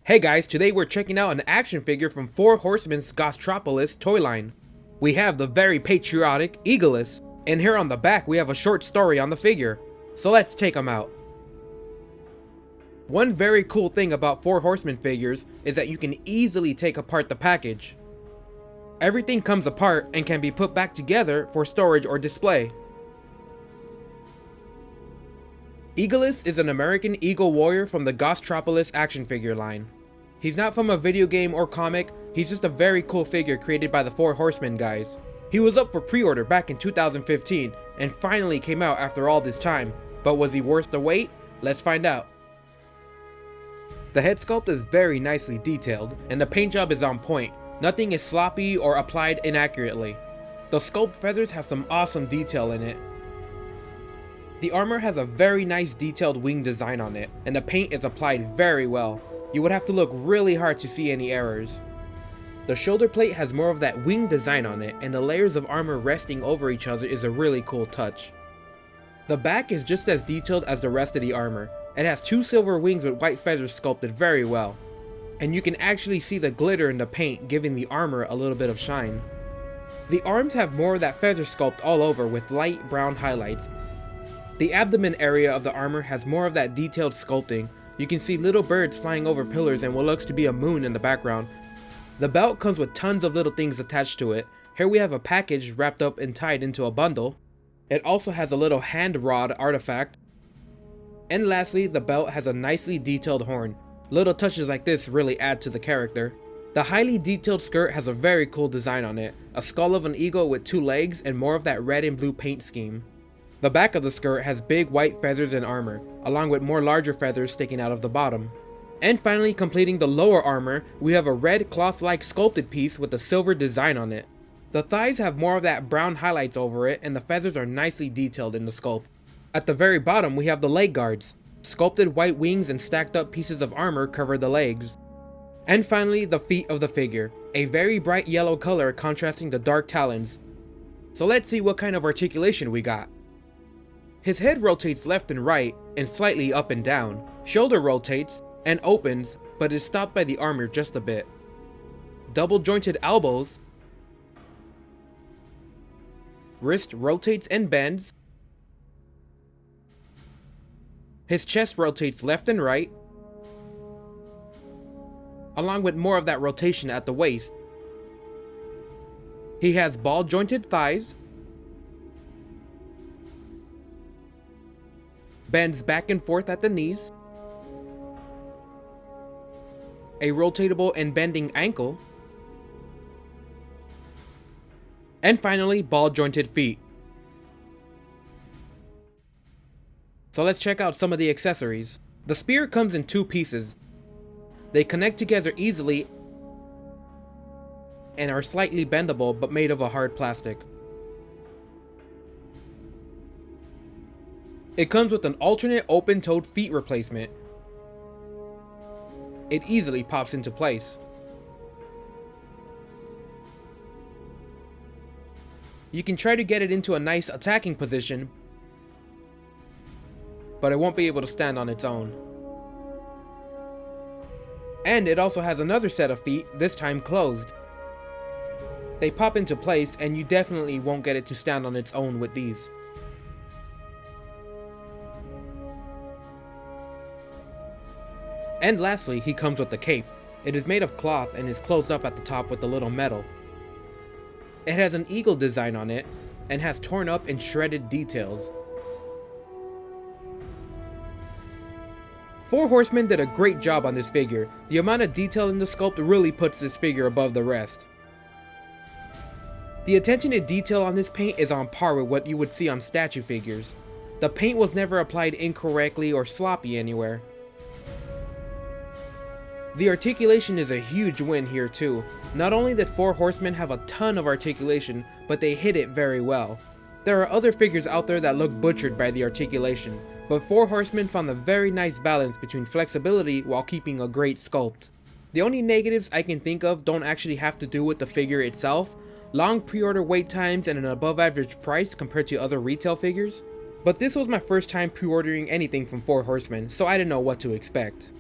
Hey guys, today we're checking out an action figure from Four Horsemen's Glasseater toy line. We have the very patriotic Eagalus, and here on the back we have a short story on the figure. So let's take them out. One very cool thing about Four Horsemen figures is that you can easily take apart the package. Everything comes apart and can be put back together for storage or display. Eagalus is an American eagle warrior from the Glasseater action figure line. He's not from a video game or comic, he's just a very cool figure created by the Four Horsemen guys. He was up for pre-order back in 2015 and finally came out after all this time, but was he worth the wait? Let's find out. The head sculpt is very nicely detailed and the paint job is on point, nothing is sloppy or applied inaccurately. The sculpt feathers have some awesome detail in it. The armor has a very nice detailed wing design on it, and the paint is applied very well. You would have to look really hard to see any errors. The shoulder plate has more of that wing design on it, and the layers of armor resting over each other is a really cool touch. The back is just as detailed as the rest of the armor. It has two silver wings with white feathers sculpted very well. And you can actually see the glitter in the paint, giving the armor a little bit of shine. The arms have more of that feather sculpt all over with light brown highlights. The abdomen area of the armor has more of that detailed sculpting. You can see little birds flying over pillars and what looks to be a moon in the background. The belt comes with tons of little things attached to it. Here we have a package wrapped up and tied into a bundle. It also has a little hand rod artifact. And lastly, the belt has a nicely detailed horn. Little touches like this really add to the character. The highly detailed skirt has a very cool design on it. A skull of an eagle with two legs and more of that red and blue paint scheme. The back of the skirt has big white feathers and armor, along with more larger feathers sticking out of the bottom. And finally, completing the lower armor, we have a red cloth-like sculpted piece with a silver design on it. The thighs have more of that brown highlights over it, and the feathers are nicely detailed in the sculpt. At the very bottom, we have the leg guards. Sculpted white wings and stacked up pieces of armor cover the legs. And finally, the feet of the figure, a very bright yellow color contrasting the dark talons. So let's see what kind of articulation we got. His head rotates left and right, and slightly up and down. Shoulder rotates, and opens, but is stopped by the armor just a bit. Double jointed elbows. Wrist rotates and bends. His chest rotates left and right, along with more of that rotation at the waist. He has ball jointed thighs. Bends back and forth at the knees, a rotatable and bending ankle, and finally ball jointed feet. So let's check out some of the accessories. The spear comes in two pieces. They connect together easily and are slightly bendable but made of a hard plastic. It comes with an alternate open-toed feet replacement. It easily pops into place. You can try to get it into a nice attacking position, but it won't be able to stand on its own. And it also has another set of feet, this time closed. They pop into place and you definitely won't get it to stand on its own with these. And lastly, he comes with the cape. It is made of cloth and is closed up at the top with a little metal. It has an eagle design on it and has torn up and shredded details. Four Horsemen did a great job on this figure. The amount of detail in the sculpt really puts this figure above the rest. The attention to detail on this paint is on par with what you would see on statue figures. The paint was never applied incorrectly or sloppy anywhere. The articulation is a huge win here too. Not only did Four Horsemen have a ton of articulation, but they hit it very well. There are other figures out there that look butchered by the articulation, but Four Horsemen found a very nice balance between flexibility while keeping a great sculpt. The only negatives I can think of don't actually have to do with the figure itself, long pre-order wait times and an above average price compared to other retail figures. But this was my first time pre-ordering anything from Four Horsemen, so I didn't know what to expect.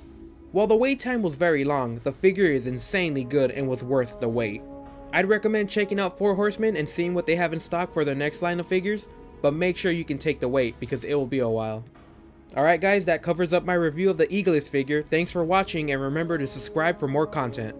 While the wait time was very long, the figure is insanely good and was worth the wait. I'd recommend checking out 4 Horsemen and seeing what they have in stock for their next line of figures, but make sure you can take the wait because it will be a while. Alright guys, that covers up my review of the Eagalus figure. Thanks for watching and remember to subscribe for more content.